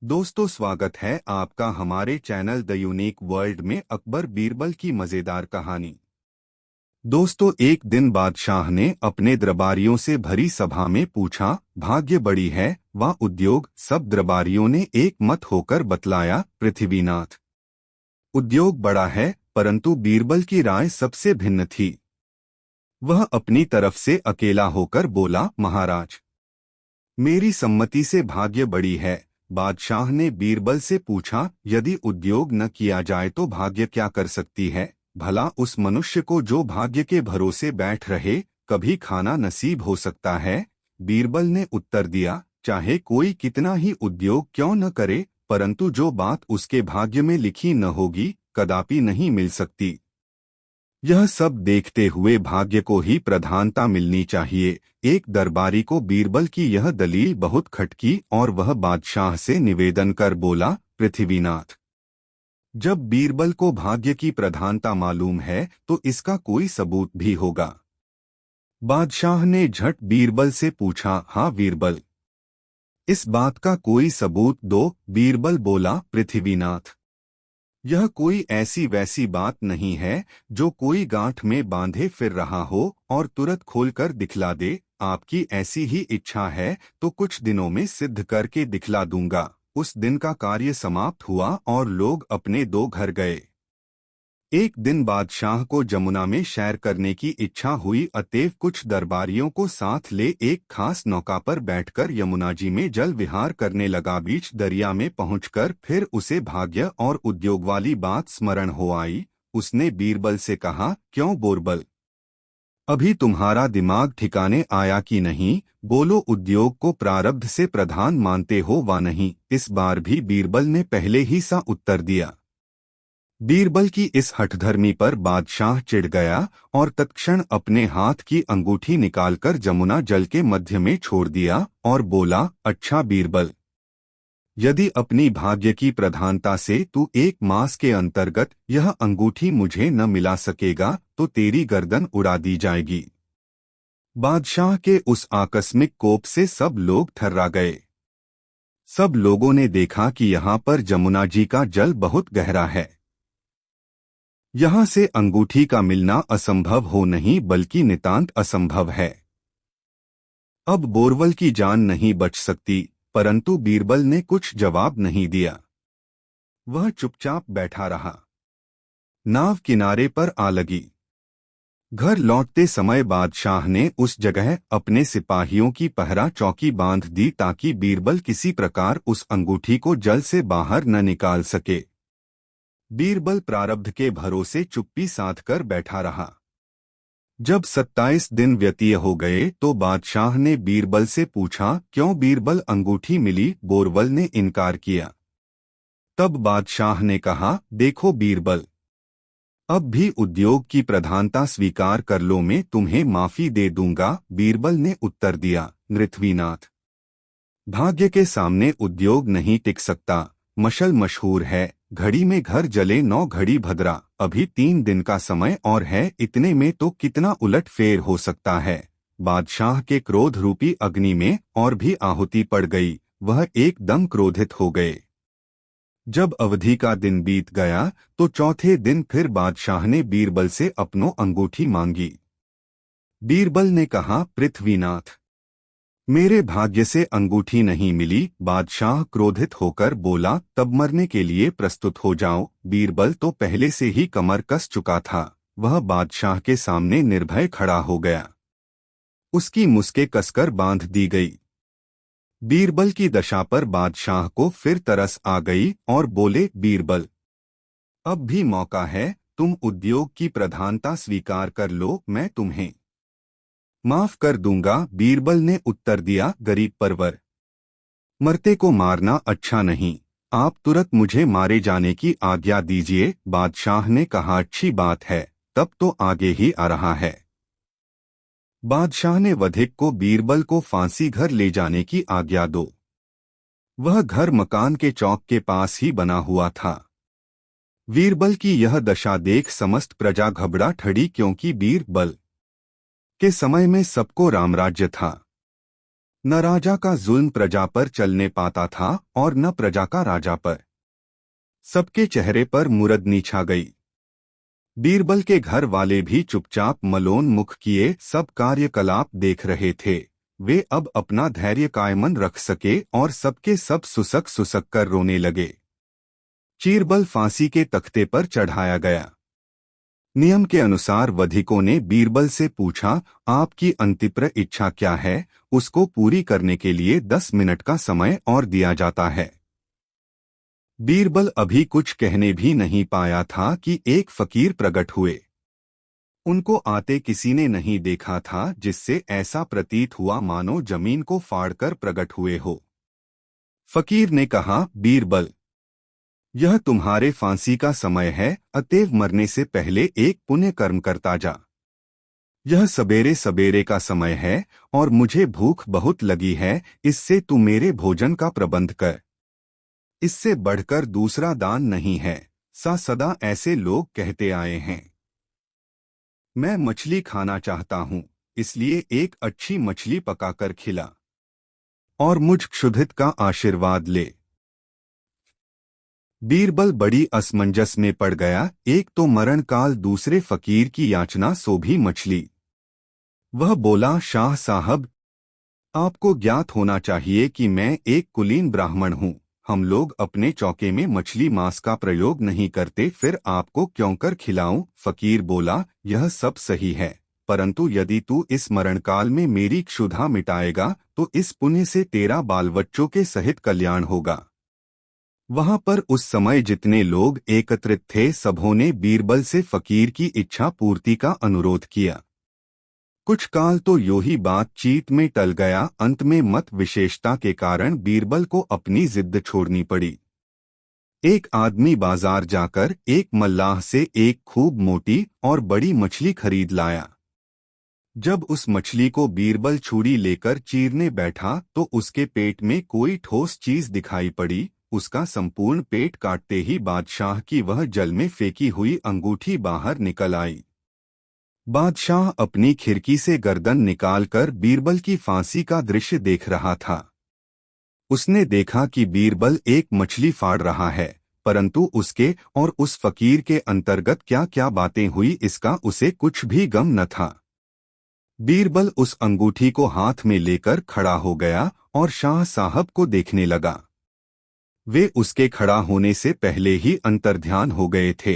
दोस्तों, स्वागत है आपका हमारे चैनल द यूनिक वर्ल्ड में अकबर बीरबल की मजेदार कहानी। दोस्तों, एक दिन बादशाह ने अपने दरबारियों से भरी सभा में पूछा, भाग्य बड़ी है व उद्योग। सब दरबारियों ने एक मत होकर बतलाया, पृथ्वीनाथ। उद्योग बड़ा है, परंतु बीरबल की राय सबसे भिन्न थी। वह अपनी तरफ से अकेला होकर बोला, महाराज, मेरी सम्मति से भाग्य बड़ी है। बादशाह ने बीरबल से पूछा, यदि उद्योग न किया जाए तो भाग्य क्या कर सकती है? भला उस मनुष्य को जो भाग्य के भरोसे बैठ रहे, कभी खाना नसीब हो सकता है? बीरबल ने उत्तर दिया, चाहे कोई कितना ही उद्योग क्यों न करे, परंतु जो बात उसके भाग्य में लिखी न होगी, कदापि नहीं मिल सकती। यह सब देखते हुए भाग्य को ही प्रधानता मिलनी चाहिए। एक दरबारी को बीरबल की यह दलील बहुत खटकी और वह बादशाह से निवेदन कर बोला, पृथ्वीनाथ, जब बीरबल को भाग्य की प्रधानता मालूम है तो इसका कोई सबूत भी होगा। बादशाह ने झट बीरबल से पूछा, हाँ बीरबल, इस बात का कोई सबूत दो। बीरबल बोला, पृथ्वीनाथ, यह कोई ऐसी वैसी बात नहीं है जो कोई गांठ में बांधे फिर रहा हो और तुरंत खोलकर दिखला दे। आपकी ऐसी ही इच्छा है तो कुछ दिनों में सिद्ध करके दिखला दूंगा। उस दिन का कार्य समाप्त हुआ और लोग अपने दो घर गए। एक दिन बादशाह को जमुना में सैर करने की इच्छा हुई, अतएव कुछ दरबारियों को साथ ले एक खास नौका पर बैठकर यमुना जी में जल विहार करने लगा। बीच दरिया में पहुंचकर फिर उसे भाग्य और उद्योग वाली बात स्मरण हो आई। उसने बीरबल से कहा, क्यों बोरबल, अभी तुम्हारा दिमाग ठिकाने आया कि नहीं? बोलो, उद्योग को प्रारब्ध से प्रधान मानते हो वा नहीं? इस बार भी बीरबल ने पहले ही सा उत्तर दिया। बीरबल की इस हठधर्मी पर बादशाह चिढ़ गया और तत्क्षण अपने हाथ की अंगूठी निकालकर जमुना जल के मध्य में छोड़ दिया और बोला, अच्छा बीरबल, यदि अपनी भाग्य की प्रधानता से तू एक मास के अंतर्गत यह अंगूठी मुझे न मिला सकेगा तो तेरी गर्दन उड़ा दी जाएगी। बादशाह के उस आकस्मिक कोप से सब लोग थर्रा गए। सब लोगों ने देखा कि यहाँ पर जमुना जी का जल बहुत गहरा है। यहाँ से अंगूठी का मिलना असंभव हो नहीं बल्कि नितांत असंभव है। अब बोरबल की जान नहीं बच सकती, परंतु बीरबल ने कुछ जवाब नहीं दिया। वह चुपचाप बैठा रहा। नाव किनारे पर आ लगी। घर लौटते समय बादशाह ने उस जगह अपने सिपाहियों की पहरा चौकी बांध दी ताकि बीरबल किसी प्रकार उस अंगूठी को जल से बाहर न निकाल सके। बीरबल प्रारब्ध के भरोसे चुप्पी साध कर बैठा रहा। जब 27 दिन व्यतीत हो गए तो बादशाह ने बीरबल से पूछा, क्यों बीरबल, अंगूठी मिली? बोरबल ने इनकार किया। तब बादशाह ने कहा, देखो बीरबल, अब भी उद्योग की प्रधानता स्वीकार कर लो, मैं तुम्हें माफी दे दूंगा। बीरबल ने उत्तर दिया, पृथ्वीनाथ, भाग्य के सामने उद्योग नहीं टिक सकता। मशल मशहूर है, घड़ी में घर जले 9 घड़ी भद्रा। अभी 3 दिन का समय और है, इतने में तो कितना उलट फेर हो सकता है। बादशाह के क्रोध रूपी अग्नि में और भी आहुति पड़ गई। वह एकदम क्रोधित हो गए। जब अवधि का दिन बीत गया तो चौथे दिन फिर बादशाह ने बीरबल से अपनों अंगूठी मांगी। बीरबल ने कहा, पृथ्वीनाथ, मेरे भाग्य से अंगूठी नहीं मिली। बादशाह क्रोधित होकर बोला, तब मरने के लिए प्रस्तुत हो जाओ। बीरबल तो पहले से ही कमर कस चुका था। वह बादशाह के सामने निर्भय खड़ा हो गया। उसकी मुस्के कसकर बांध दी गई। बीरबल की दशा पर बादशाह को फिर तरस आ गई और बोले, बीरबल, अब भी मौका है, तुम उद्योग की प्रधानता स्वीकार कर लो, मैं तुम्हें माफ कर दूंगा। बीरबल ने उत्तर दिया, गरीब परवर, मरते को मारना अच्छा नहीं। आप तुरंत मुझे मारे जाने की आज्ञा दीजिए। बादशाह ने कहा, अच्छी बात है, तब तो आगे ही आ रहा है। बादशाह ने वधिक को बीरबल को फांसी घर ले जाने की आज्ञा दो। वह घर मकान के चौक के पास ही बना हुआ था। बीरबल की यह दशा देख समस्त प्रजा घबरा ठड़ी, क्योंकि बीरबल के समय में सबको रामराज्य था। न राजा का जुल्म प्रजा पर चलने पाता था और न प्रजा का राजा पर। सबके चेहरे पर मुरदनी छा गई। बीरबल के घर वाले भी चुपचाप मलोन मुख किए सब कार्यकलाप देख रहे थे। वे अब अपना धैर्य कायमन रख सके और सबके सब सुसक सुसक कर रोने लगे। चीरबल फांसी के तख्ते पर चढ़ाया गया। नियम के अनुसार वधिकों ने बीरबल से पूछा, आपकी अंतिप्र इच्छा क्या है? उसको पूरी करने के लिए 10 मिनट का समय और दिया जाता है। बीरबल अभी कुछ कहने भी नहीं पाया था कि एक फकीर प्रकट हुए। उनको आते किसी ने नहीं देखा था, जिससे ऐसा प्रतीत हुआ मानो जमीन को फाड़कर प्रकट हुए हो। फकीर ने कहा, बीरबल, यह तुम्हारे फांसी का समय है, अतएव मरने से पहले एक पुण्य कर्म करता जा। यह सबेरे सबेरे का समय है और मुझे भूख बहुत लगी है, इससे तू मेरे भोजन का प्रबंध कर। इससे बढ़कर दूसरा दान नहीं है, सदा ऐसे लोग कहते आए हैं। मैं मछली खाना चाहता हूँ, इसलिए एक अच्छी मछली पकाकर खिला और मुझ क्षुधित का आशीर्वाद ले। बीरबल बड़ी असमंजस में पड़ गया। एक तो मरण काल, दूसरे फकीर की याचना, सो भी मछली। वह बोला, शाह साहब, आपको ज्ञात होना चाहिए कि मैं एक कुलीन ब्राह्मण हूँ। हम लोग अपने चौके में मछली मांस का प्रयोग नहीं करते, फिर आपको क्यों कर खिलाऊं? फकीर बोला, यह सब सही है, परंतु यदि तू इस मरणकाल में मेरी क्षुधा मिटाएगा तो इस पुण्य से तेरा बाल बच्चों के सहित कल्याण होगा। वहां पर उस समय जितने लोग एकत्रित थे, सबों ने बीरबल से फकीर की इच्छा पूर्ति का अनुरोध किया। कुछ काल तो यो ही बातचीत में टल गया। अंत में मत विशेषता के कारण बीरबल को अपनी जिद छोड़नी पड़ी। एक आदमी बाजार जाकर एक मल्लाह से एक खूब मोटी और बड़ी मछली खरीद लाया। जब उस मछली को बीरबल छुरी लेकर चीरने बैठा तो उसके पेट में कोई ठोस चीज दिखाई पड़ी। उसका संपूर्ण पेट काटते ही बादशाह की वह जल में फेंकी हुई अंगूठी बाहर निकल आई। बादशाह अपनी खिड़की से गर्दन निकालकर बीरबल की फांसी का दृश्य देख रहा था। उसने देखा कि बीरबल एक मछली फाड़ रहा है, परंतु उसके और उस फकीर के अंतर्गत क्या क्या बातें हुई, इसका उसे कुछ भी गम न था। बीरबल उस अंगूठी को हाथ में लेकर खड़ा हो गया और शाह साहब को देखने लगा। वे उसके खड़ा होने से पहले ही अंतर्ध्यान हो गए थे।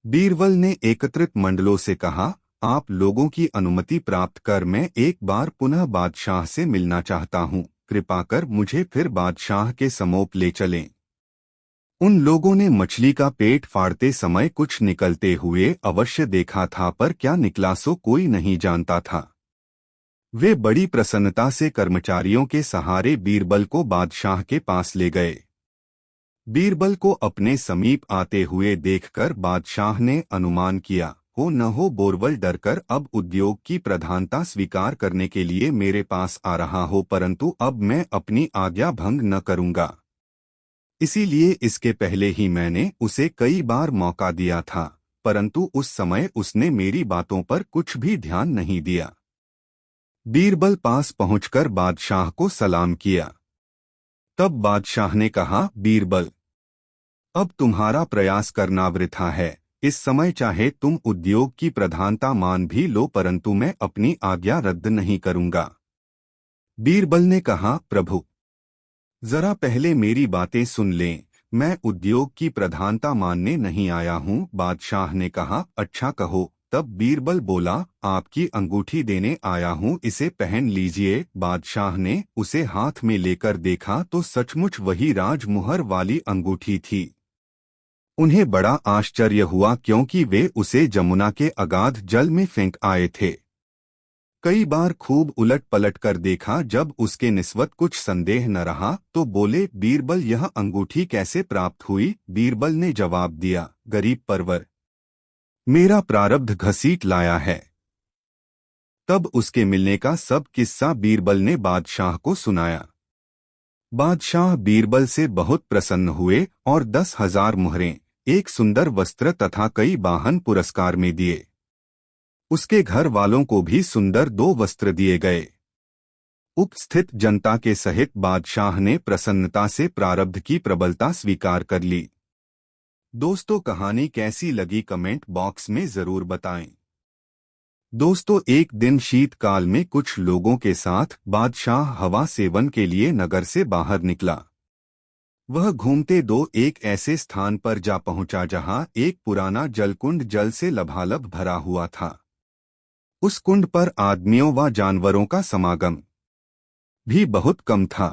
बीरबल ने एकत्रित मंडलों से कहा, आप लोगों की अनुमति प्राप्त कर मैं एक बार पुनः बादशाह से मिलना चाहता हूँ। कृपा कर मुझे फिर बादशाह के समोप ले चलें। उन लोगों ने मछली का पेट फाड़ते समय कुछ निकलते हुए अवश्य देखा था, पर क्या निकला सो कोई नहीं जानता था। वे बड़ी प्रसन्नता से कर्मचारियों के सहारे बीरबल को बादशाह के पास ले गए। बीरबल को अपने समीप आते हुए देखकर बादशाह ने अनुमान किया, हो न हो बोरबल डरकर अब उद्योग की प्रधानता स्वीकार करने के लिए मेरे पास आ रहा हो, परंतु अब मैं अपनी आज्ञा भंग न करूंगा। इसीलिए इसके पहले ही मैंने उसे कई बार मौका दिया था, परंतु उस समय उसने मेरी बातों पर कुछ भी ध्यान नहीं दिया। बीरबल पास पहुंचकर बादशाह को सलाम किया। तब बादशाह ने कहा, बीरबल, अब तुम्हारा प्रयास करना वृथा है। इस समय चाहे तुम उद्योग की प्रधानता मान भी लो, परंतु मैं अपनी आज्ञा रद्द नहीं करूंगा। बीरबल ने कहा, प्रभु, जरा पहले मेरी बातें सुन लें। मैं उद्योग की प्रधानता मानने नहीं आया हूँ। बादशाह ने कहा, अच्छा कहो। तब बीरबल बोला, आपकी अंगूठी देने आया हूँ, इसे पहन लीजिए। बादशाह ने उसे हाथ में लेकर देखा तो सचमुच वही राजमुहर वाली अंगूठी थी। उन्हें बड़ा आश्चर्य हुआ, क्योंकि वे उसे जमुना के अगाध जल में फेंक आए थे। कई बार खूब उलट पलट कर देखा। जब उसके निस्बत कुछ संदेह न रहा तो बोले, बीरबल, यह अंगूठी कैसे प्राप्त हुई? बीरबल ने जवाब दिया, गरीब परवर, मेरा प्रारब्ध घसीट लाया है। तब उसके मिलने का सब किस्सा बीरबल ने बादशाह को सुनाया। बादशाह बीरबल से बहुत प्रसन्न हुए और 10,000 मुहरें, एक सुंदर वस्त्र तथा कई वाहन पुरस्कार में दिए। उसके घर वालों को भी सुंदर 2 वस्त्र दिए गए। उपस्थित जनता के सहित बादशाह ने प्रसन्नता से प्रारब्ध की प्रबलता स्वीकार कर ली। दोस्तों, कहानी कैसी लगी कमेंट बॉक्स में जरूर बताएं। दोस्तों, एक दिन शीतकाल में कुछ लोगों के साथ बादशाह हवा सेवन के लिए नगर से बाहर निकला। वह घूमते दो एक ऐसे स्थान पर जा पहुंचा जहां एक पुराना जलकुंड जल से लबालब भरा हुआ था। उस कुंड पर आदमियों व जानवरों का समागम भी बहुत कम था।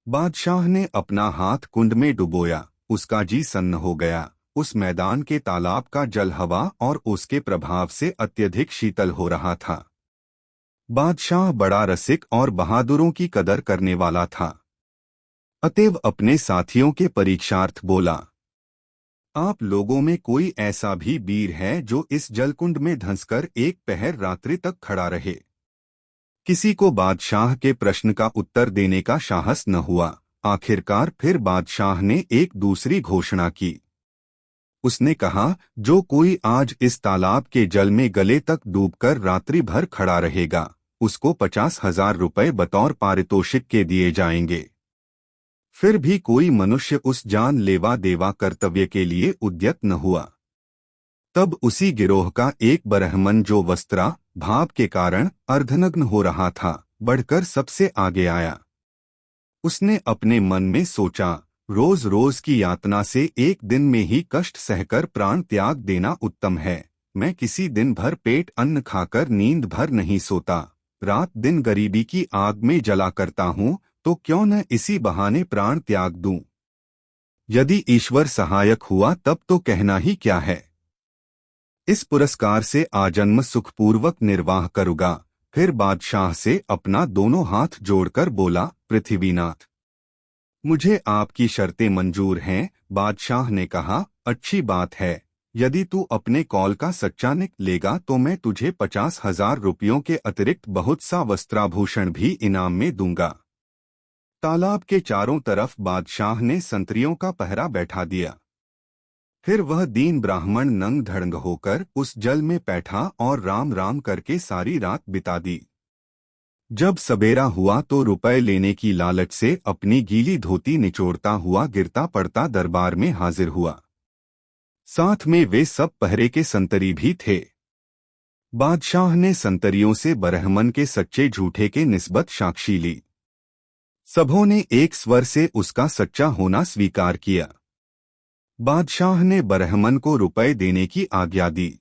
बादशाह ने अपना हाथ कुंड में डुबोया। उसका जी सन्न हो गया। उस मैदान के तालाब का जल हवा और उसके प्रभाव से अत्यधिक शीतल हो रहा था। बादशाह बड़ा रसिक और बहादुरों की कदर करने वाला था। अतएव अपने साथियों के परीक्षार्थ बोला, आप लोगों में कोई ऐसा भी वीर है जो इस जलकुंड में धंसकर एक पहर रात्रि तक खड़ा रहे? किसी को बादशाह के प्रश्न का उत्तर देने का साहस न हुआ। आखिरकार फिर बादशाह ने एक दूसरी घोषणा की। उसने कहा, जो कोई आज इस तालाब के जल में गले तक डूबकर रात्रि भर खड़ा रहेगा, उसको 50,000 रुपए बतौर पारितोषिक के दिए जाएंगे। फिर भी कोई मनुष्य उस जानलेवा देवा कर्तव्य के उद्यत उद्यत न हुआ। तब उसी गिरोह का एक ब्राह्मण जो वस्त्रा भाव के कारण अर्धनग्न हो रहा था, बढ़कर सबसे आगे आया। उसने अपने मन में सोचा, रोज रोज की यातना से एक दिन में ही कष्ट सहकर प्राण त्याग देना उत्तम है। मैं किसी दिन भर पेट अन्न खाकर नींद भर नहीं सोता, रात दिन गरीबी की आग में जला करता हूँ, तो क्यों न इसी बहाने प्राण त्याग दूं। यदि ईश्वर सहायक हुआ तब तो कहना ही क्या है। इस पुरस्कार से आजन्म सुखपूर्वक निर्वाह करूंगा। फिर बादशाह से अपना दोनों हाथ जोड़कर बोला, पृथ्वीनाथ, मुझे आपकी शर्तें मंजूर हैं। बादशाह ने कहा, अच्छी बात है। यदि तू अपने कौल का सच्चा निकलेगा तो मैं तुझे 50,000 रुपयों के अतिरिक्त बहुत सा वस्त्राभूषण भी इनाम में दूंगा। तालाब के चारों तरफ बादशाह ने संतरियों का पहरा बैठा दिया। फिर वह दीन ब्राह्मण नंग धड़ंग होकर उस जल में बैठा और राम राम करके सारी रात बिता दी। जब सवेरा हुआ तो रुपए लेने की लालच से अपनी गीली धोती निचोड़ता हुआ गिरता पड़ता दरबार में हाजिर हुआ। साथ में वे सब पहरे के संतरी भी थे। बादशाह ने संतरियों से ब्राह्मण के सच्चे झूठे के निस्बत साक्षी ली। सबों ने एक स्वर से उसका सच्चा होना स्वीकार किया। बादशाह ने ब्राह्मण को रुपए देने की आज्ञा दी।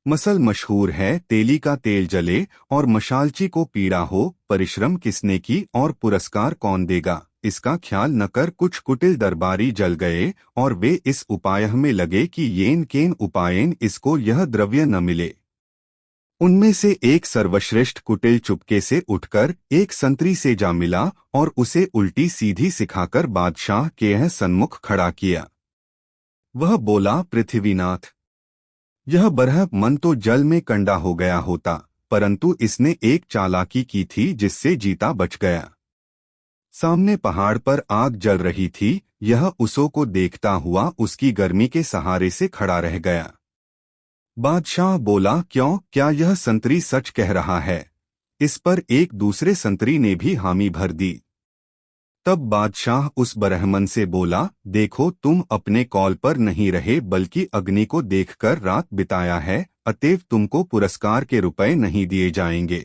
मसल मशहूर है, तेली का तेल जले और मशालची को पीड़ा हो, परिश्रम किसने की और पुरस्कार कौन देगा, इसका ख्याल न कर कुछ कुटिल दरबारी जल गए और वे इस उपाय में लगे कि येन केन उपायन इसको यह द्रव्य न मिले। उनमें से एक सर्वश्रेष्ठ कुटिल चुपके से उठकर एक संतरी से जा मिला और उसे उल्टी सीधी सिखाकर बादशाह के यह सन्मुख खड़ा किया। वह बोला, पृथ्वीनाथ, यह ब्राह्मण तो जल में कंडा हो गया होता, परंतु इसने एक चालाकी की थी जिससे जीता बच गया। सामने पहाड़ पर आग जल रही थी, यह उसो को देखता हुआ उसकी गर्मी के सहारे से खड़ा रह गया। बादशाह बोला, क्यों, क्या यह संतरी सच कह रहा है? इस पर एक दूसरे संतरी ने भी हामी भर दी। तब बादशाह उस ब्राह्मण से बोला, देखो तुम अपने कौल पर नहीं रहे बल्कि अग्नि को देखकर रात बिताया है, अतएव तुमको पुरस्कार के रुपए नहीं दिए जाएंगे।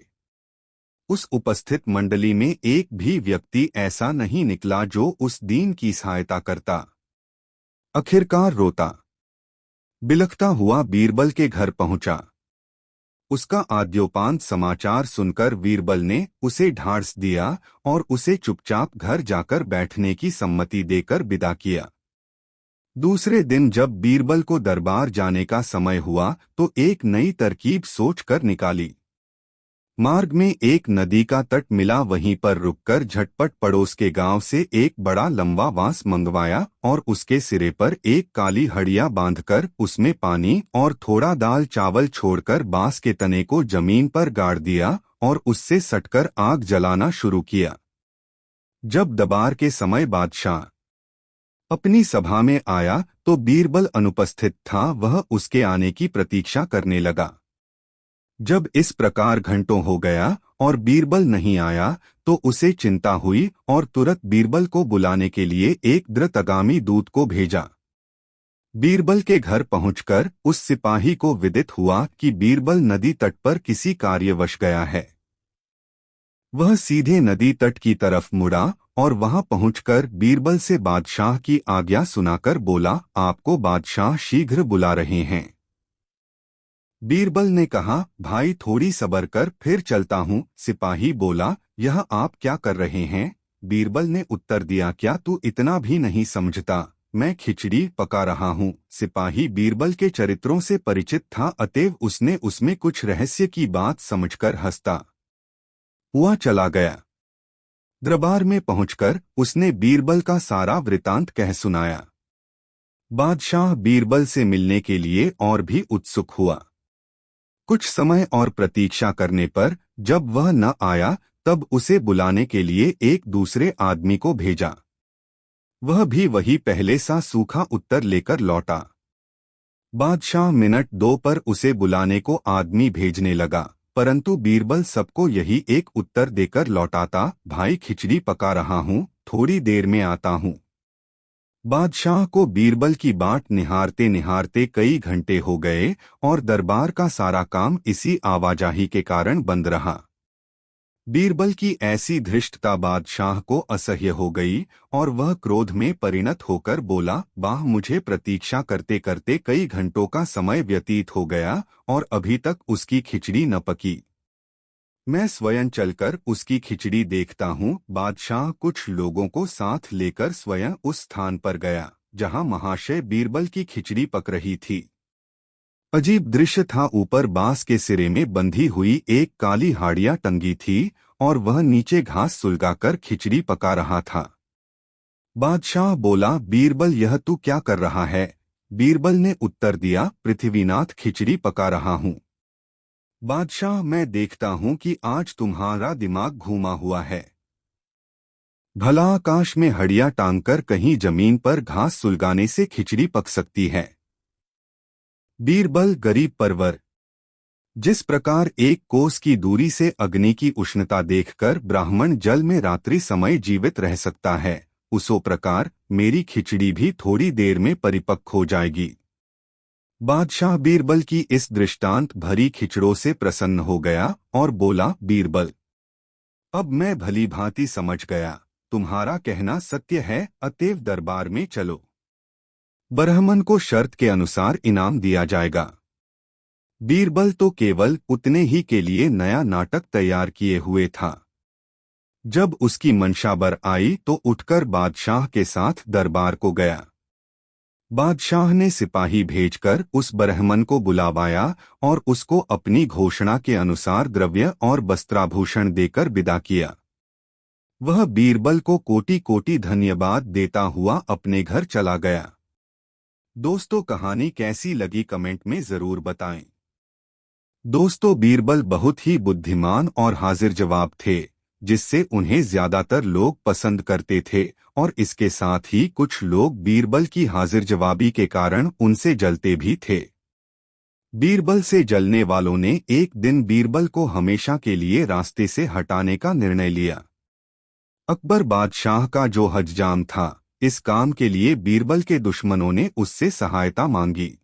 उस उपस्थित मंडली में एक भी व्यक्ति ऐसा नहीं निकला जो उस दीन की सहायता करता। आखिरकार रोता बिलखता हुआ बीरबल के घर पहुंचा। उसका आद्योपांत समाचार सुनकर बीरबल ने उसे ढांढस दिया और उसे चुपचाप घर जाकर बैठने की सम्मति देकर विदा किया। दूसरे दिन जब बीरबल को दरबार जाने का समय हुआ तो एक नई तरकीब सोचकर निकाली। मार्ग में एक नदी का तट मिला, वहीं पर रुककर झटपट पड़ोस के गांव से एक बड़ा लंबा बांस मंगवाया और उसके सिरे पर एक काली हड़िया बांधकर उसमें पानी और थोड़ा दाल चावल छोड़कर बांस के तने को जमीन पर गाड़ दिया और उससे सटकर आग जलाना शुरू किया। जब दरबार के समय बादशाह अपनी सभा में आया तो बीरबल अनुपस्थित था। वह उसके आने की प्रतीक्षा करने लगा। जब इस प्रकार घंटों हो गया और बीरबल नहीं आया तो उसे चिंता हुई और तुरंत बीरबल को बुलाने के लिए एक द्रुतगामी दूत को भेजा। बीरबल के घर पहुंचकर उस सिपाही को विदित हुआ कि बीरबल नदी तट पर किसी कार्यवश गया है। वह सीधे नदी तट की तरफ मुड़ा और वहां पहुंचकर बीरबल से बादशाह की आज्ञा सुनाकर बोला, आपको बादशाह शीघ्र बुला रहे हैं। बीरबल ने कहा, भाई थोड़ी सब्र कर, फिर चलता हूँ। सिपाही बोला, यह आप क्या कर रहे हैं? बीरबल ने उत्तर दिया, क्या तू इतना भी नहीं समझता? मैं खिचड़ी पका रहा हूँ। सिपाही बीरबल के चरित्रों से परिचित था, अतएव उसने उसमें कुछ रहस्य की बात समझकर हंसता हुआ चला गया। दरबार में पहुंचकर उसने बीरबल का सारा वृतांत कह सुनाया। बादशाह बीरबल से मिलने के लिए और भी उत्सुक हुआ। कुछ समय और प्रतीक्षा करने पर जब वह न आया तब उसे बुलाने के लिए एक दूसरे आदमी को भेजा। वह भी वही पहले सा सूखा उत्तर लेकर लौटा। बादशाह मिनट दो पर उसे बुलाने को आदमी भेजने लगा, परंतु बीरबल सबको यही एक उत्तर देकर लौटाता, भाई खिचड़ी पका रहा हूँ, थोड़ी देर में आता हूँ। बादशाह को बीरबल की बाट निहारते निहारते कई घंटे हो गए और दरबार का सारा काम इसी आवाजाही के कारण बंद रहा। बीरबल की ऐसी धृष्टता बादशाह को असह्य हो गई और वह क्रोध में परिणत होकर बोला, वाह, मुझे प्रतीक्षा करते करते कई घंटों का समय व्यतीत हो गया और अभी तक उसकी खिचड़ी न पकी। मैं स्वयं चलकर उसकी खिचड़ी देखता हूँ। बादशाह कुछ लोगों को साथ लेकर स्वयं उस स्थान पर गया जहाँ महाशय बीरबल की खिचड़ी पक रही थी। अजीब दृश्य था। ऊपर बांस के सिरे में बंधी हुई एक काली हाड़िया टंगी थी और वह नीचे घास सुलगाकर खिचड़ी पका रहा था। बादशाह बोला, बीरबल, यह तू क्या कर रहा है? बीरबल ने उत्तर दिया, पृथ्वीनाथ, खिचड़ी पका रहा हूँ। बादशाह, मैं देखता हूँ कि आज तुम्हारा दिमाग घूमा हुआ है। भला आकाश में हड़िया टांगकर कहीं जमीन पर घास सुलगाने से खिचड़ी पक सकती है? बीरबल, गरीब परवर, जिस प्रकार एक कोस की दूरी से अग्नि की उष्णता देखकर ब्राह्मण जल में रात्रि समय जीवित रह सकता है, उसी प्रकार मेरी खिचड़ी भी थोड़ी देर में परिपक्व हो जाएगी। बादशाह बीरबल की इस दृष्टांत भरी खिचड़ों से प्रसन्न हो गया और बोला, बीरबल, अब मैं भली भांति समझ गया, तुम्हारा कहना सत्य है, अतएव दरबार में चलो। ब्राह्मण को शर्त के अनुसार इनाम दिया जाएगा। बीरबल तो केवल उतने ही के लिए नया नाटक तैयार किए हुए था। जब उसकी मंशाबर आई तो उठकर बादशाह के साथ दरबार को गया। बादशाह ने सिपाही भेजकर उस ब्राह्मण को बुलावाया और उसको अपनी घोषणा के अनुसार द्रव्य और वस्त्राभूषण देकर विदा किया। वह बीरबल को कोटि कोटि धन्यवाद देता हुआ अपने घर चला गया। दोस्तों, कहानी कैसी लगी कमेंट में जरूर बताएं। दोस्तों, बीरबल बहुत ही बुद्धिमान और हाजिर जवाब थे, जिससे उन्हें ज्यादातर लोग पसंद करते थे और इसके साथ ही कुछ लोग बीरबल की हाजिर जवाबी के कारण उनसे जलते भी थे। बीरबल से जलने वालों ने एक दिन बीरबल को हमेशा के लिए रास्ते से हटाने का निर्णय लिया। अकबर बादशाह का जो हज्जाम था, इस काम के लिए बीरबल के दुश्मनों ने उससे सहायता मांगी।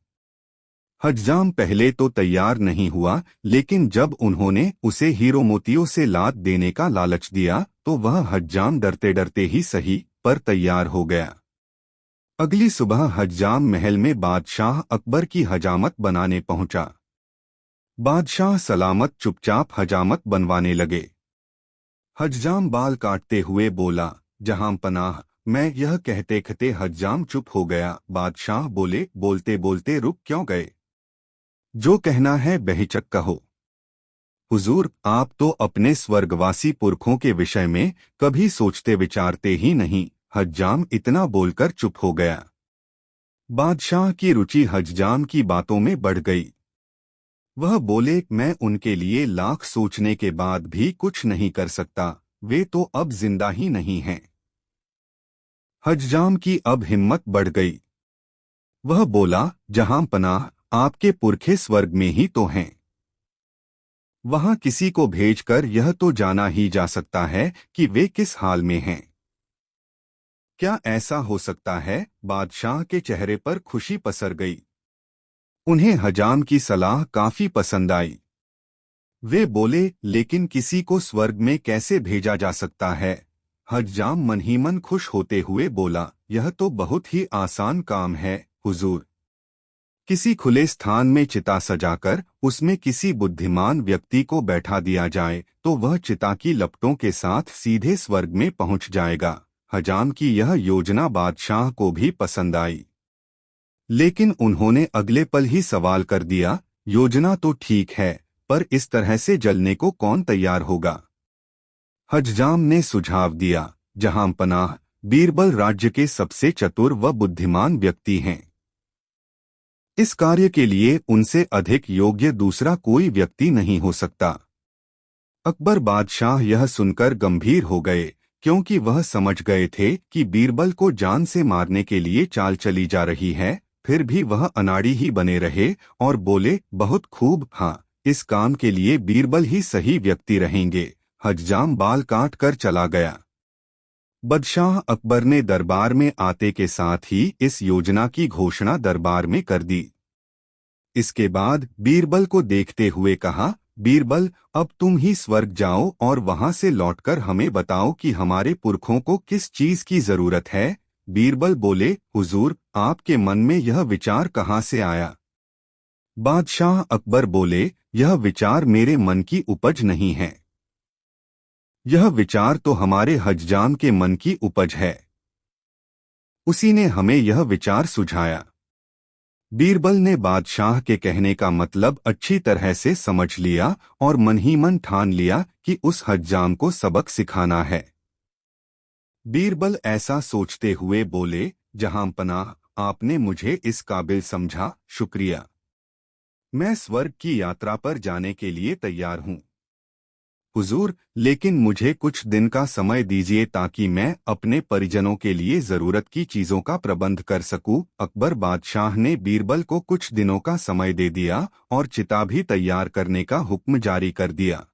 हज्जाम पहले तो तैयार नहीं हुआ, लेकिन जब उन्होंने उसे हीरो मोतियों से लाद देने का लालच दिया तो वह हज्जाम डरते डरते ही सही पर तैयार हो गया। अगली सुबह हज्जाम महल में बादशाह अकबर की हजामत बनाने पहुंचा। बादशाह सलामत चुपचाप हजामत बनवाने लगे। हज्जाम बाल काटते हुए बोला, जहां पनाह, मैं यह कहते कहते हज्जाम चुप हो गया। बादशाह बोले, बोलते बोलते रुक क्यों गए? जो कहना है बेहिचक कहो। हुजूर, आप तो अपने स्वर्गवासी पुरखों के विषय में कभी सोचते विचारते ही नहीं। हज्जाम इतना बोलकर चुप हो गया। बादशाह की रुचि हज्जाम की बातों में बढ़ गई। वह बोले, मैं उनके लिए लाख सोचने के बाद भी कुछ नहीं कर सकता, वे तो अब जिंदा ही नहीं हैं। हज्जाम की अब हिम्मत बढ़ गई। वह बोला, जहां पनाह, आपके पुरखे स्वर्ग में ही तो हैं। वहां किसी को भेजकर यह तो जाना ही जा सकता है कि वे किस हाल में हैं। क्या ऐसा हो सकता है? बादशाह के चेहरे पर खुशी पसर गई। उन्हें हजाम की सलाह काफी पसंद आई। वे बोले, लेकिन किसी को स्वर्ग में कैसे भेजा जा सकता है? हज्जाम मन ही मन खुश होते हुए बोला, यह तो बहुत ही आसान काम है हुजूर। किसी खुले स्थान में चिता सजाकर उसमें किसी बुद्धिमान व्यक्ति को बैठा दिया जाए तो वह चिता की लपटों के साथ सीधे स्वर्ग में पहुंच जाएगा। हजाम की यह योजना बादशाह को भी पसंद आई, लेकिन उन्होंने अगले पल ही सवाल कर दिया, योजना तो ठीक है, पर इस तरह से जलने को कौन तैयार होगा? हज्जाम ने सुझाव दिया, जहां पनाह, बीरबल राज्य के सबसे चतुर व बुद्धिमान व्यक्ति हैं। इस कार्य के लिए उनसे अधिक योग्य दूसरा कोई व्यक्ति नहीं हो सकता। अकबर बादशाह यह सुनकर गंभीर हो गए, क्योंकि वह समझ गए थे कि बीरबल को जान से मारने के लिए चाल चली जा रही है। फिर भी वह अनाड़ी ही बने रहे और बोले, बहुत खूब, हाँ, इस काम के लिए बीरबल ही सही व्यक्ति रहेंगे। हज्जाम बाल काट कर चला गया। बादशाह अकबर ने दरबार में आते के साथ ही इस योजना की घोषणा दरबार में कर दी। इसके बाद बीरबल को देखते हुए कहा, बीरबल, अब तुम ही स्वर्ग जाओ और वहां से लौटकर हमें बताओ कि हमारे पुरखों को किस चीज की जरूरत है। बीरबल बोले, हुजूर, आपके मन में यह विचार कहाँ से आया? बादशाह अकबर बोले, यह विचार मेरे मन की उपज नहीं है। यह विचार तो हमारे हज्जाम के मन की उपज है। उसी ने हमें यह विचार सुझाया। बीरबल ने बादशाह के कहने का मतलब अच्छी तरह से समझ लिया और मन ही मन ठान लिया कि उस हज्जाम को सबक सिखाना है। बीरबल ऐसा सोचते हुए बोले, जहां पनाह, आपने मुझे इस काबिल समझा, शुक्रिया। मैं स्वर्ग की यात्रा पर जाने के लिए तैयार हूँ हुजूर, लेकिन मुझे कुछ दिन का समय दीजिए ताकि मैं अपने परिजनों के लिए जरूरत की चीजों का प्रबंध कर सकूं। अकबर बादशाह ने बीरबल को कुछ दिनों का समय दे दिया और चिता भी तैयार करने का हुक्म जारी कर दिया।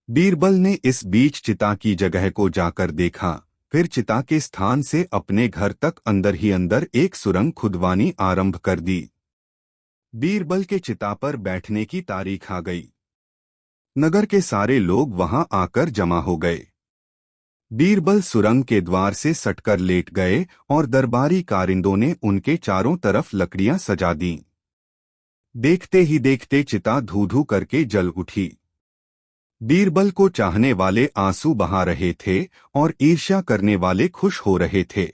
बीरबल ने इस बीच चिता की जगह को जाकर देखा, फिर चिता के स्थान से अपने घर तक अंदर ही अंदर एक सुरंग खुदवानी आरंभ कर दी। बीरबल के चिता पर बैठने की तारीख आ गई। नगर के सारे लोग वहां आकर जमा हो गए। बीरबल सुरंग के द्वार से सटकर लेट गए और दरबारी कारिंदों ने उनके चारों तरफ लकड़ियां सजा दीं। देखते ही देखते चिता धू धू करके जल उठी। बीरबल को चाहने वाले आंसू बहा रहे थे और ईर्ष्या करने वाले खुश हो रहे थे।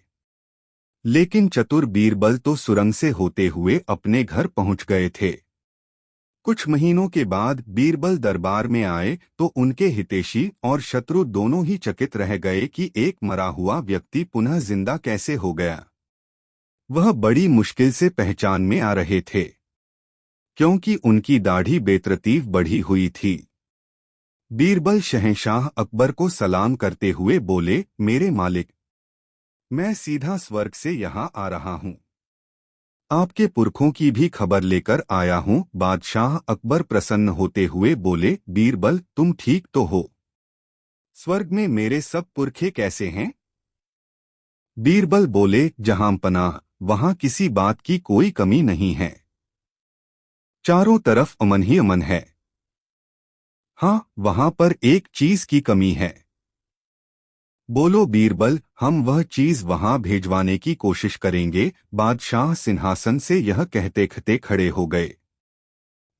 लेकिन चतुर बीरबल तो सुरंग से होते हुए अपने घर पहुंच गए थे। कुछ महीनों के बाद बीरबल दरबार में आए तो उनके हितैषी और शत्रु दोनों ही चकित रह गए कि एक मरा हुआ व्यक्ति पुनः जिंदा कैसे हो गया। वह बड़ी मुश्किल से पहचान में आ रहे थे, क्योंकि उनकी दाढ़ी बेतरतीब बढ़ी हुई थी। बीरबल शहंशाह अकबर को सलाम करते हुए बोले, मेरे मालिक, मैं सीधा स्वर्ग से यहाँ आ रहा हूँ। आपके पुरखों की भी खबर लेकर आया हूँ। बादशाह अकबर प्रसन्न होते हुए बोले, बीरबल, तुम ठीक तो हो? स्वर्ग में मेरे सब पुरखे कैसे हैं? बीरबल बोले, जहां पनाह, वहां किसी बात की कोई कमी नहीं है। चारों तरफ अमन ही अमन है। हाँ, वहां पर एक चीज की कमी है। बोलो बीरबल, हम वह चीज वहां भेजवाने की कोशिश करेंगे। बादशाह सिंहासन से यह कहते कहते खड़े हो गए।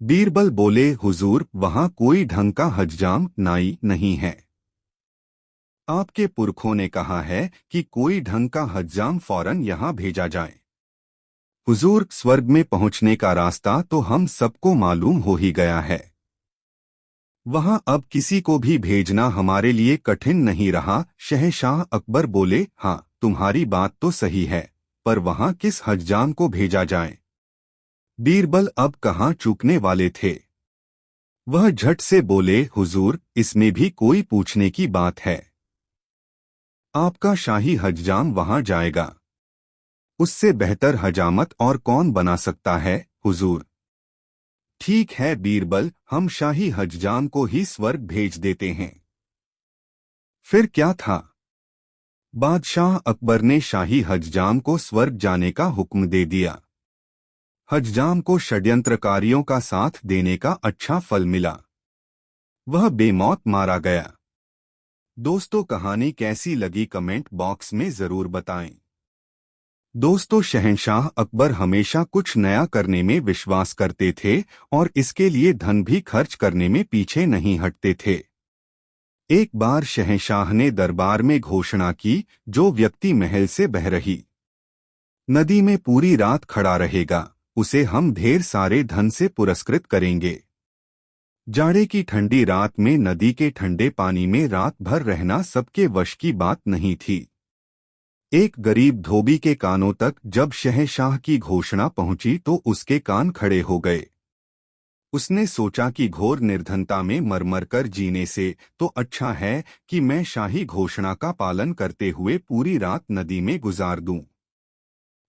बीरबल बोले, हुजूर, वहां कोई ढंग का हज्जाम नाई नहीं है। आपके पुरखों ने कहा है कि कोई ढंग का हज्जाम फौरन यहां भेजा जाए। हुजूर, स्वर्ग में पहुंचने का रास्ता तो हम सबको मालूम हो ही गया है। वहां अब किसी को भी भेजना हमारे लिए कठिन नहीं रहा। शहंशाह अकबर बोले, हाँ, तुम्हारी बात तो सही है, पर वहां किस हज्जाम को भेजा जाए? बीरबल अब कहाँ चूकने वाले थे। वह झट से बोले, हुजूर, इसमें भी कोई पूछने की बात है। आपका शाही हज्जाम वहां जाएगा। उससे बेहतर हजामत और कौन बना सकता है, हुजूर? ठीक है बीरबल, हम शाही हज्जाम को ही स्वर्ग भेज देते हैं। फिर क्या था? बादशाह अकबर ने शाही हज्जाम को स्वर्ग जाने का हुक्म दे दिया। हज्जाम को षड्यंत्रकारियों का साथ देने का अच्छा फल मिला। वह बेमौत मारा गया। दोस्तों, कहानी कैसी लगी कमेंट बॉक्स में जरूर बताएं। दोस्तों, शहंशाह अकबर हमेशा कुछ नया करने में विश्वास करते थे और इसके लिए धन भी खर्च करने में पीछे नहीं हटते थे। एक बार शहंशाह ने दरबार में घोषणा की, जो व्यक्ति महल से बह रही नदी में पूरी रात खड़ा रहेगा, उसे हम ढेर सारे धन से पुरस्कृत करेंगे। जाड़े की ठंडी रात में नदी के ठंडे पानी में रात भर रहना सबके वश की बात नहीं थी। एक गरीब धोबी के कानों तक जब शहंशाह की घोषणा पहुंची तो उसके कान खड़े हो गए। उसने सोचा कि घोर निर्धनता में मर कर जीने से तो अच्छा है कि मैं शाही घोषणा का पालन करते हुए पूरी रात नदी में गुजार दूं।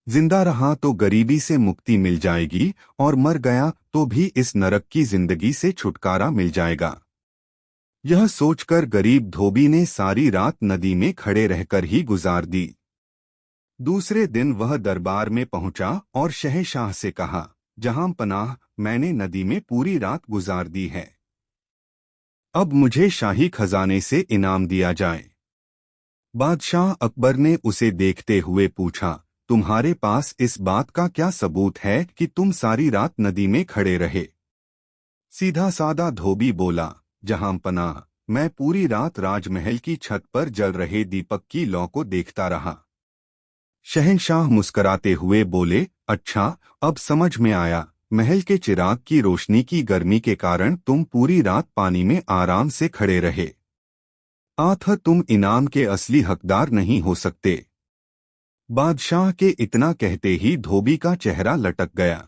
जिंदा रहा तो गरीबी से मुक्ति मिल जाएगी और मर गया तो भी इस नरक की जिंदगी से छुटकारा मिल जाएगा। यह सोचकर गरीब धोबी ने सारी रात नदी में खड़े रहकर ही गुजार दी। दूसरे दिन वह दरबार में पहुंचा और शहंशाह से कहा, जहां पनाह, मैंने नदी में पूरी रात गुजार दी है। अब मुझे शाही खजाने से इनाम दिया जाए। बादशाह अकबर ने उसे देखते हुए पूछा, तुम्हारे पास इस बात का क्या सबूत है कि तुम सारी रात नदी में खड़े रहे? सीधा सादा धोबी बोला, जहां पनाह, मैं पूरी रात राजमहल की छत पर जल रहे दीपक की लौ को देखता रहा। शहंशाह मुस्कुराते हुए बोले, अच्छा, अब समझ में आया। महल के चिराग की रोशनी की गर्मी के कारण तुम पूरी रात पानी में आराम से खड़े रहे। आथा, तुम इनाम के असली हकदार नहीं हो सकते। बादशाह के इतना कहते ही धोबी का चेहरा लटक गया।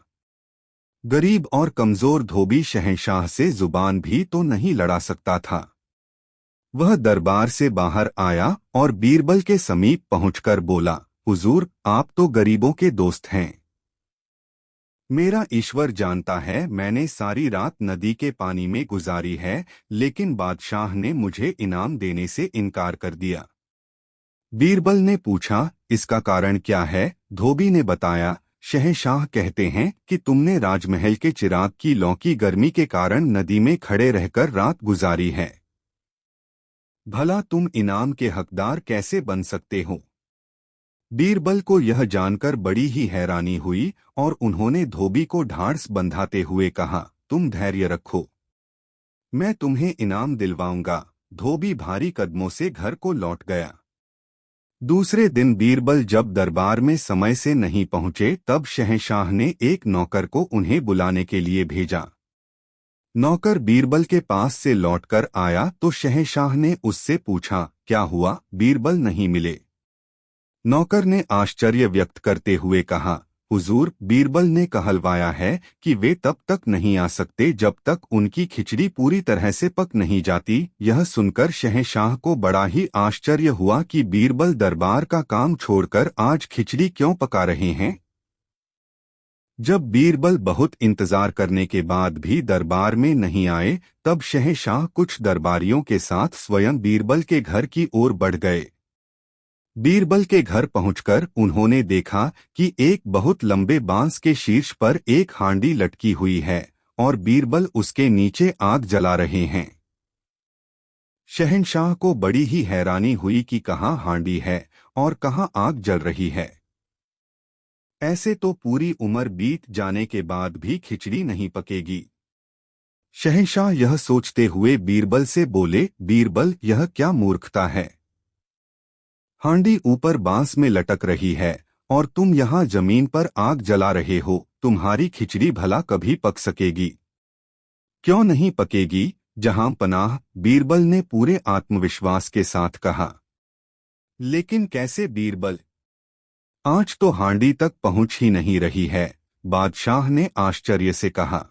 गरीब और कमजोर धोबी शहंशाह से जुबान भी तो नहीं लड़ा सकता था। वह दरबार से बाहर आया और बीरबल के समीप पहुंचकर बोला, हुजूर, आप तो गरीबों के दोस्त हैं। मेरा ईश्वर जानता है मैंने सारी रात नदी के पानी में गुजारी है, लेकिन बादशाह ने मुझे इनाम देने से इनकार कर दिया। बीरबल ने पूछा, इसका कारण क्या है? धोबी ने बताया, शहंशाह कहते हैं कि तुमने राजमहल के चिराग की लौ की गर्मी के कारण नदी में खड़े रहकर रात गुजारी है। भला तुम इनाम के हकदार कैसे बन सकते हो? बीरबल को यह जानकर बड़ी ही हैरानी हुई और उन्होंने धोबी को ढांढस बंधाते हुए कहा, तुम धैर्य रखो, मैं तुम्हें इनाम दिलवाऊंगा। धोबी भारी कदमों से घर को लौट गया। दूसरे दिन बीरबल जब दरबार में समय से नहीं पहुंचे तब शहंशाह ने एक नौकर को उन्हें बुलाने के लिए भेजा। नौकर बीरबल के पास से लौटकर आया तो शहंशाह ने उससे पूछा, क्या हुआ? बीरबल नहीं मिले। नौकर ने आश्चर्य व्यक्त करते हुए कहा, हुजूर, बीरबल ने कहलवाया है कि वे तब तक नहीं आ सकते जब तक उनकी खिचड़ी पूरी तरह से पक नहीं जाती। यह सुनकर शहंशाह को बड़ा ही आश्चर्य हुआ कि बीरबल दरबार का काम छोड़कर आज खिचड़ी क्यों पका रहे हैं। जब बीरबल बहुत इंतजार करने के बाद भी दरबार में नहीं आए तब शहंशाह कुछ दरबारियों के साथ स्वयं बीरबल के घर की ओर बढ़ गए। बीरबल के घर पहुंचकर उन्होंने देखा कि एक बहुत लंबे बांस के शीर्ष पर एक हांडी लटकी हुई है और बीरबल उसके नीचे आग जला रहे हैं। शहंशाह को बड़ी ही हैरानी हुई कि कहाँ हांडी है और कहाँ आग जल रही है। ऐसे तो पूरी उम्र बीत जाने के बाद भी खिचड़ी नहीं पकेगी। शहंशाह यह सोचते हुए बीरबल से बोले, बीरबल, यह क्या मूर्खता है? हांडी ऊपर बांस में लटक रही है और तुम यहाँ जमीन पर आग जला रहे हो। तुम्हारी खिचड़ी भला कभी पक सकेगी? क्यों नहीं पकेगी, जहां पनाह, बीरबल ने पूरे आत्मविश्वास के साथ कहा। लेकिन कैसे बीरबल? आँच तो हांडी तक पहुंच ही नहीं रही है। बादशाह ने आश्चर्य से कहा।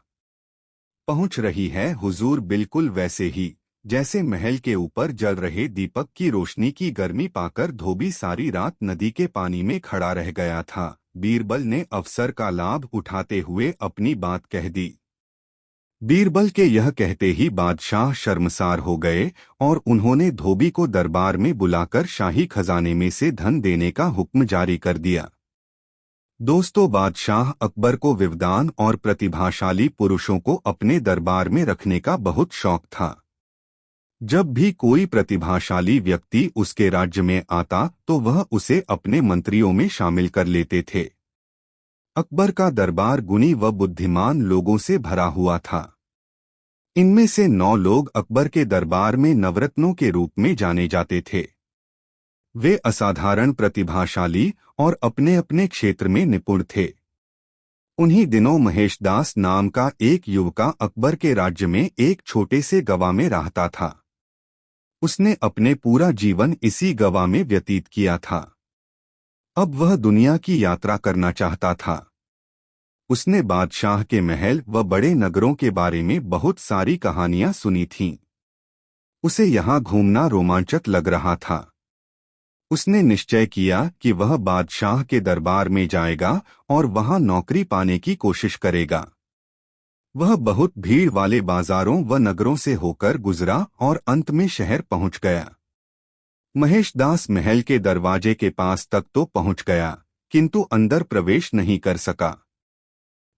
पहुंच रही है हुजूर, बिल्कुल वैसे ही जैसे महल के ऊपर जल रहे दीपक की रोशनी की गर्मी पाकर धोबी सारी रात नदी के पानी में खड़ा रह गया था। बीरबल ने अवसर का लाभ उठाते हुए अपनी बात कह दी। बीरबल के यह कहते ही बादशाह शर्मसार हो गए और उन्होंने धोबी को दरबार में बुलाकर शाही खजाने में से धन देने का हुक्म जारी कर दिया। दोस्तों, बादशाह अकबर को विद्वान और प्रतिभाशाली पुरुषों को अपने दरबार में रखने का बहुत शौक था। जब भी कोई प्रतिभाशाली व्यक्ति उसके राज्य में आता तो वह उसे अपने मंत्रियों में शामिल कर लेते थे। अकबर का दरबार गुणी व बुद्धिमान लोगों से भरा हुआ था। इनमें से 9 लोग अकबर के दरबार में नवरत्नों के रूप में जाने जाते थे। वे असाधारण प्रतिभाशाली और अपने अपने क्षेत्र में निपुण थे। उन्हीं दिनों महेशदास नाम का एक युवका अकबर के राज्य में एक छोटे से गवा में रहता था। उसने अपने पूरा जीवन इसी गवा में व्यतीत किया था। अब वह दुनिया की यात्रा करना चाहता था। उसने बादशाह के महल व बड़े नगरों के बारे में बहुत सारी कहानियां सुनी थीं। उसे यहाँ घूमना रोमांचक लग रहा था। उसने निश्चय किया कि वह बादशाह के दरबार में जाएगा और वहां नौकरी पाने की कोशिश करेगा। वह बहुत भीड़ वाले बाजारों व नगरों से होकर गुजरा और अंत में शहर पहुंच गया। महेशदास महल के दरवाजे के पास तक तो पहुंच गया, किंतु अंदर प्रवेश नहीं कर सका।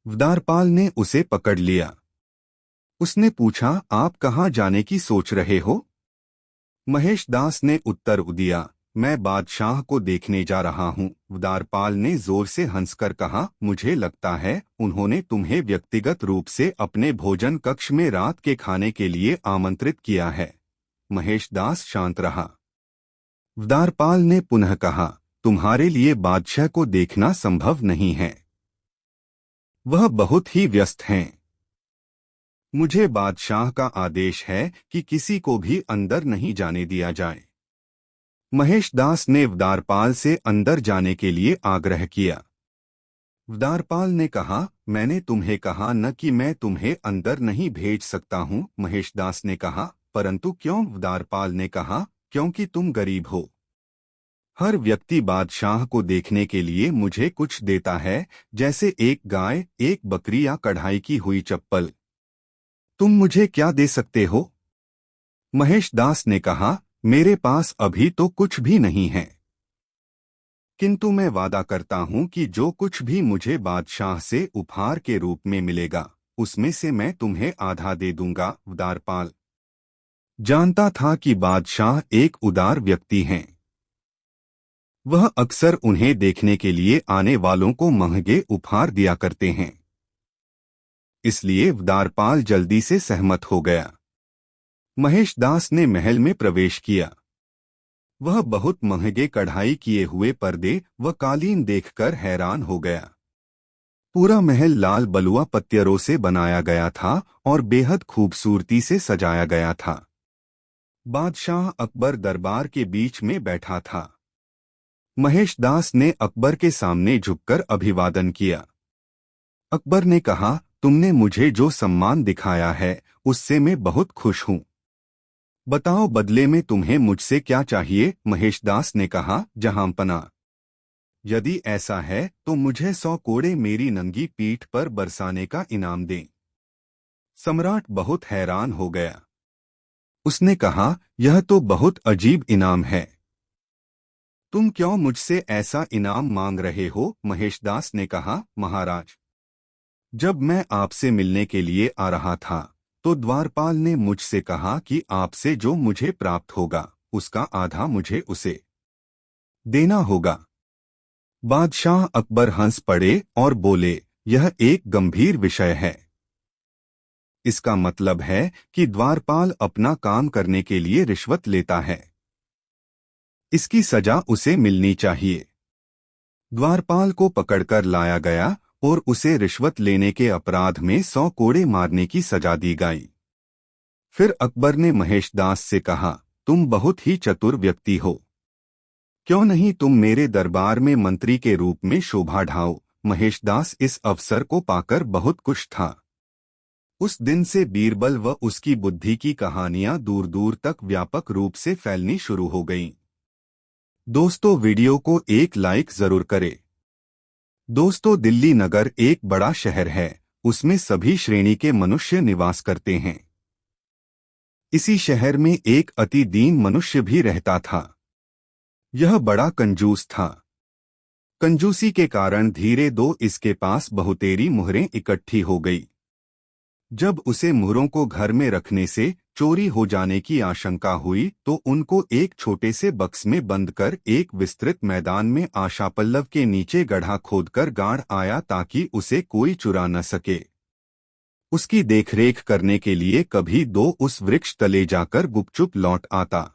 द्वारपाल ने उसे पकड़ लिया। उसने पूछा, आप कहाँ जाने की सोच रहे हो? महेशदास ने उत्तर दिया, मैं बादशाह को देखने जा रहा हूँ। द्वारपाल ने जोर से हंसकर कहा, मुझे लगता है उन्होंने तुम्हें व्यक्तिगत रूप से अपने भोजन कक्ष में रात के खाने के लिए आमंत्रित किया है। महेशदास शांत रहा। द्वारपाल ने पुनः कहा, तुम्हारे लिए बादशाह को देखना संभव नहीं है, वह बहुत ही व्यस्त हैं। मुझे बादशाह का आदेश है कि किसी को भी अंदर नहीं जाने दिया जाए। महेशदास ने द्वारपाल से अंदर जाने के लिए आग्रह किया। द्वारपाल ने कहा, मैंने तुम्हें कहा न कि मैं तुम्हें अंदर नहीं भेज सकता हूँ। महेशदास ने कहा, परंतु क्यों? द्वारपाल ने कहा, क्योंकि तुम गरीब हो। हर व्यक्ति बादशाह को देखने के लिए मुझे कुछ देता है, जैसे एक गाय, एक बकरी या कढ़ाई की हुई चप्पल। तुम मुझे क्या दे सकते हो? महेशदास ने कहा, मेरे पास अभी तो कुछ भी नहीं है, किंतु मैं वादा करता हूं कि जो कुछ भी मुझे बादशाह से उपहार के रूप में मिलेगा, उसमें से मैं तुम्हें आधा दे दूंगा। द्वारपाल जानता था कि बादशाह एक उदार व्यक्ति हैं। वह अक्सर उन्हें देखने के लिए आने वालों को महंगे उपहार दिया करते हैं। इसलिए द्वारपाल जल्दी से सहमत हो गया। महेशदास ने महल में प्रवेश किया। वह बहुत महंगे कढ़ाई किए हुए पर्दे व कालीन देखकर हैरान हो गया। पूरा महल लाल बलुआ पत्थरों से बनाया गया था और बेहद खूबसूरती से सजाया गया था। बादशाह अकबर दरबार के बीच में बैठा था। महेशदास ने अकबर के सामने झुककर अभिवादन किया। अकबर ने कहा, तुमने मुझे जो सम्मान दिखाया है उससे मैं बहुत खुश हूँ। बताओ, बदले में तुम्हें मुझसे क्या चाहिए? महेशदास ने कहा, जहांपना, यदि ऐसा है तो मुझे 100 कोड़े मेरी नंगी पीठ पर बरसाने का इनाम दें। सम्राट बहुत हैरान हो गया। उसने कहा, यह तो बहुत अजीब इनाम है। तुम क्यों मुझसे ऐसा इनाम मांग रहे हो? महेशदास ने कहा, महाराज, जब मैं आपसे मिलने के लिए आ रहा था तो द्वारपाल ने मुझसे कहा कि आपसे जो मुझे प्राप्त होगा उसका आधा मुझे उसे देना होगा। बादशाह अकबर हंस पड़े और बोले, यह एक गंभीर विषय है। इसका मतलब है कि द्वारपाल अपना काम करने के लिए रिश्वत लेता है। इसकी सजा उसे मिलनी चाहिए। द्वारपाल को पकड़कर लाया गया और उसे रिश्वत लेने के अपराध में 100 कोड़े मारने की सजा दी गई। फिर अकबर ने महेशदास से कहा, तुम बहुत ही चतुर व्यक्ति हो, क्यों नहीं तुम मेरे दरबार में मंत्री के रूप में शोभा ढाओ। महेशदास इस अवसर को पाकर बहुत खुश था। उस दिन से बीरबल व उसकी बुद्धि की कहानियां दूर दूर तक व्यापक रूप से फैलनी शुरू हो गईं। दोस्तों, वीडियो को एक लाइक जरूर करें। दोस्तों, दिल्ली नगर एक बड़ा शहर है उसमें सभी श्रेणी के मनुष्य निवास करते हैं। इसी शहर में एक अति दीन मनुष्य भी रहता था। यह बड़ा कंजूस था। कंजूसी के कारण धीरे दो इसके पास बहुतेरी मुहरें इकट्ठी हो गई। जब उसे मुहरों को घर में रखने से चोरी हो जाने की आशंका हुई तो उनको एक छोटे से बक्स में बंद कर एक विस्तृत मैदान में आशापल्लव के नीचे गड्ढा खोदकर गाड़ आया ताकि उसे कोई चुरा न सके। उसकी देखरेख करने के लिए कभी दो उस वृक्ष तले जाकर गुपचुप लौट आता।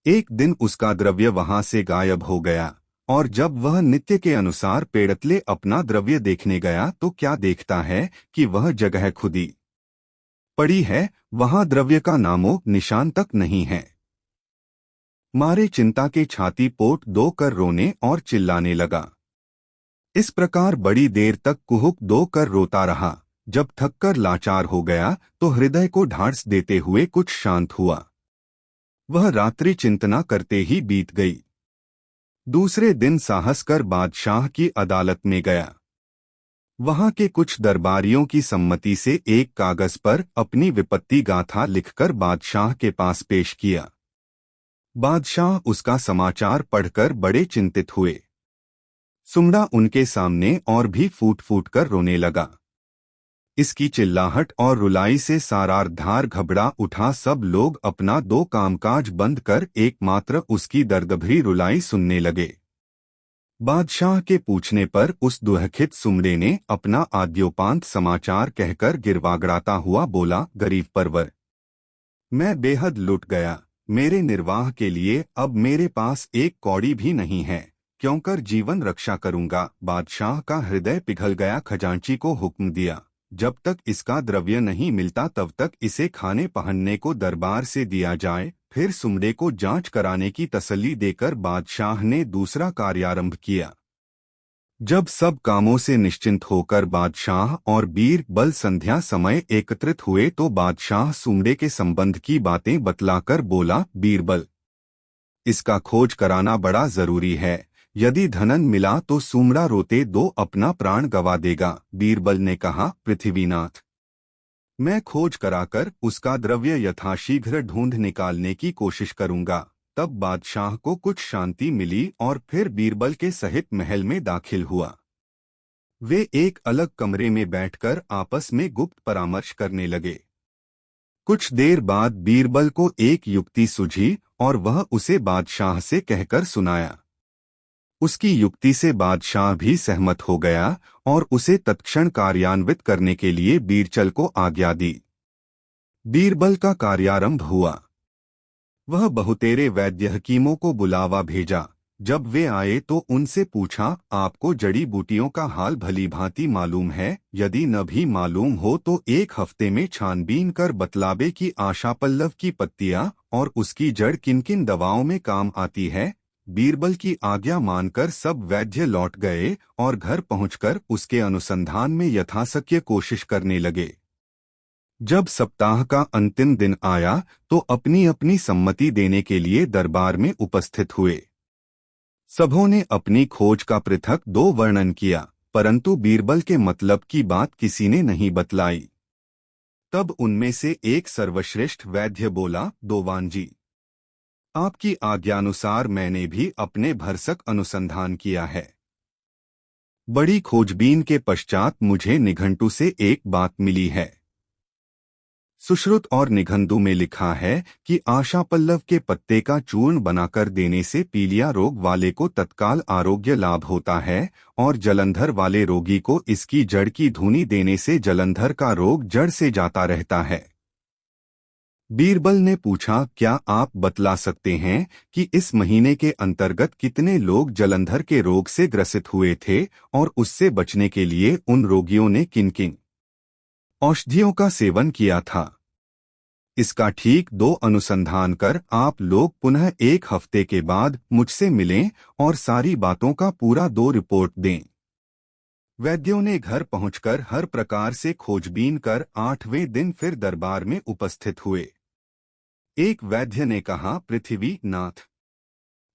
एक दिन उसका द्रव्य वहां से गायब हो गया और जब वह नित्य के अनुसार पेड़तले अपना द्रव्य देखने गया तो क्या देखता है कि वह जगह खुदी पड़ी है, वहां द्रव्य का नामो निशान तक नहीं है। मारे चिंता के छाती पोट दो कर रोने और चिल्लाने लगा। इस प्रकार बड़ी देर तक कुहुक दो कर रोता रहा। जब थककर लाचार हो गया तो हृदय को ढाढ़स देते हुए कुछ शांत हुआ। वह रात्रि चिंतना करते ही बीत गई। दूसरे दिन साहस कर बादशाह की अदालत में गया। वहां के कुछ दरबारियों की सम्मति से एक कागज पर अपनी विपत्ति गाथा लिखकर बादशाह के पास पेश किया। बादशाह उसका समाचार पढ़कर बड़े चिंतित हुए। सुमड़ा उनके सामने और भी फूट फूट कर रोने लगा। इसकी चिल्लाहट और रुलाई से साराधार घबरा उठा। सब लोग अपना दो कामकाज बंद कर एकमात्र उसकी दर्दभरी रुलाई सुनने लगे। बादशाह के पूछने पर उस दुखित सुमड़े ने अपना आद्योपांत समाचार कहकर गिरवागड़ाता हुआ बोला, गरीब परवर, मैं बेहद लुट गया। मेरे निर्वाह के लिए अब मेरे पास एक कौड़ी भी नहीं है, क्योंकर जीवन रक्षा करूंगा। बादशाह का हृदय पिघल गया। खजांची को हुक्म दिया, जब तक इसका द्रव्य नहीं मिलता तब तक इसे खाने पहनने को दरबार से दिया जाए। फिर सुमड़े को जांच कराने की तसल्ली देकर बादशाह ने दूसरा कार्यारंभ किया। जब सब कामों से निश्चिंत होकर बादशाह और बीरबल संध्या समय एकत्रित हुए तो बादशाह सुमड़े के संबंध की बातें बतलाकर बोला, बीरबल, इसका खोज कराना बड़ा जरूरी है। यदि धनन मिला तो सुमड़ा रोते दो अपना प्राण गवा देगा। बीरबल ने कहा, पृथ्वीनाथ, मैं खोज कराकर उसका द्रव्य यथाशीघ्र ढूंढ निकालने की कोशिश करूंगा। तब बादशाह को कुछ शांति मिली और फिर बीरबल के सहित महल में दाखिल हुआ। वे एक अलग कमरे में बैठकर आपस में गुप्त परामर्श करने लगे। कुछ देर बाद बीरबल को एक युक्ति सूझी और वह उसे बादशाह से कहकर सुनाया। उसकी युक्ति से बादशाह भी सहमत हो गया और उसे तत्क्षण कार्यान्वित करने के लिए बीरचल को आज्ञा दी। बीरबल का कार्यारंभ हुआ। वह बहुतेरे वैद्य हकीमों को बुलावा भेजा। जब वे आए तो उनसे पूछा, आपको जड़ी बूटियों का हाल भली भांति मालूम है? यदि न भी मालूम हो तो एक हफ्ते में छानबीन कर बतलावे की आशापल्लव की पत्तियां और उसकी जड़ किन किन दवाओं में काम आती है। बीरबल की आज्ञा मानकर सब वैद्य लौट गए और घर पहुंचकर उसके अनुसंधान में यथाशक्य कोशिश करने लगे। जब सप्ताह का अंतिम दिन आया तो अपनी अपनी सम्मति देने के लिए दरबार में उपस्थित हुए। सबों ने अपनी खोज का पृथक दो वर्णन किया, परंतु बीरबल के मतलब की बात किसी ने नहीं बतलाई। तब उनमें से एक सर्वश्रेष्ठ वैद्य बोला, दोवान जी, आपकी आज्ञानुसार मैंने भी अपने भरसक अनुसंधान किया है। बड़ी खोजबीन के पश्चात मुझे निघंटु से एक बात मिली है। सुश्रुत और निघंटु में लिखा है कि आशापल्लव के पत्ते का चूर्ण बनाकर देने से पीलिया रोग वाले को तत्काल आरोग्य लाभ होता है और जलंधर वाले रोगी को इसकी जड़ की धूनी देने से जलंधर का रोग जड़ से जाता रहता है। बीरबल ने पूछा, क्या आप बतला सकते हैं कि इस महीने के अंतर्गत कितने लोग जलंधर के रोग से ग्रसित हुए थे और उससे बचने के लिए उन रोगियों ने किन किन औषधियों का सेवन किया था? इसका ठीक 2 अनुसंधान कर आप लोग पुनः एक हफ्ते के बाद मुझसे मिलें और सारी बातों का पूरा 2 रिपोर्ट दें। वैद्यों ने घर पहुंचकर हर प्रकार से खोजबीन कर 8वें दिन फिर दरबार में उपस्थित हुए। एक वैद्य ने कहा, पृथ्वीनाथ,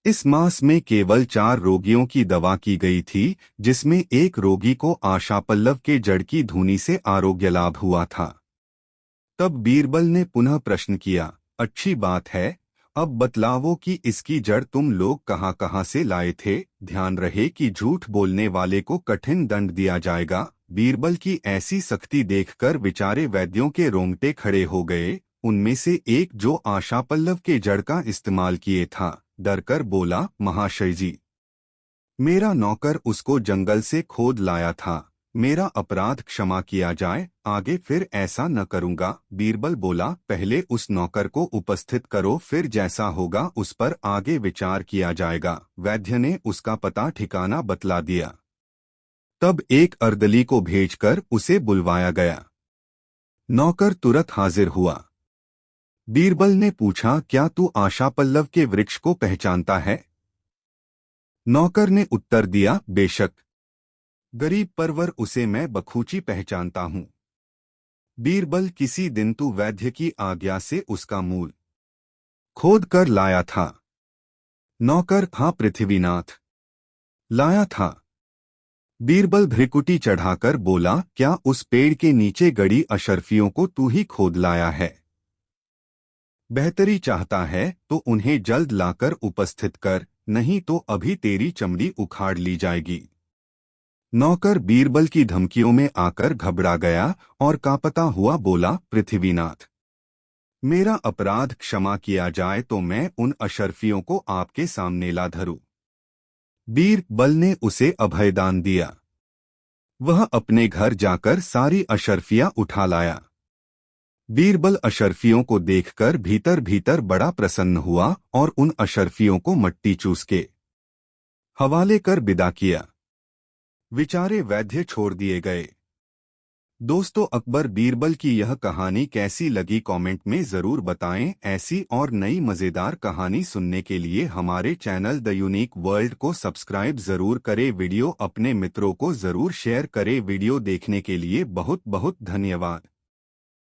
इस मास में केवल 4 रोगियों की दवा की गई थी, जिसमें एक रोगी को आशा पल्लव के जड़ की धूनी से आरोग्य लाभ हुआ था। तब बीरबल ने पुनः प्रश्न किया, अच्छी बात है, अब बतलावो कि इसकी जड़ तुम लोग कहाँ से लाए थे। ध्यान रहे कि झूठ बोलने वाले को कठिन दंड दिया जाएगा। बीरबल की ऐसी सख्ती देखकर बेचारे वैद्यों के रोंगटे खड़े हो गए। उनमें से एक, जो आशा पल्लव के जड़ का इस्तेमाल किए था, डरकर बोला, महाशय जी, मेरा नौकर उसको जंगल से खोद लाया था, मेरा अपराध क्षमा किया जाए, आगे फिर ऐसा न करूंगा। बीरबल बोला, पहले उस नौकर को उपस्थित करो, फिर जैसा होगा उस पर आगे विचार किया जाएगा। वैद्य ने उसका पता ठिकाना बतला दिया। तब एक अर्दली को भेजकर उसे बुलवाया गया। नौकर तुरंत हाजिर हुआ। बीरबल ने पूछा, क्या तू आशा पल्लव के वृक्ष को पहचानता है? नौकर ने उत्तर दिया, बेशक, गरीब परवर उसे मैं बखूची पहचानता हूं। बीरबल, किसी दिन तू वैद्य की आज्ञा से उसका मूल खोद कर लाया था? नौकर, हाँ पृथ्वीनाथ, लाया था। बीरबल भ्रिकुटी चढ़ाकर बोला, क्या उस पेड़ के नीचे गड़ी अशर्फियों को तू ही खोद लाया है? बेहतरी चाहता है तो उन्हें जल्द लाकर उपस्थित कर, नहीं तो अभी तेरी चमड़ी उखाड़ ली जाएगी। नौकर बीरबल की धमकियों में आकर घबरा गया और कांपता हुआ बोला, पृथ्वीनाथ, मेरा अपराध क्षमा किया जाए तो मैं उन अशर्फियों को आपके सामने ला धरूं। बीरबल ने उसे अभयदान दिया। वह अपने घर जाकर सारी अशर्फियां उठा लाया। बीरबल अशर्फियों को देखकर भीतर भीतर बड़ा प्रसन्न हुआ और उन अशर्फियों को मट्टी चूस के हवाले कर विदा किया। बेचारे वैद्य छोड़ दिए गए। दोस्तों, अकबर बीरबल की यह कहानी कैसी लगी कमेंट में ज़रूर बताएं। ऐसी और नई मज़ेदार कहानी सुनने के लिए हमारे चैनल द यूनिक वर्ल्ड को सब्सक्राइब ज़रूर करें। वीडियो अपने मित्रों को ज़रूर शेयर करें। वीडियो देखने के लिए बहुत बहुत धन्यवाद।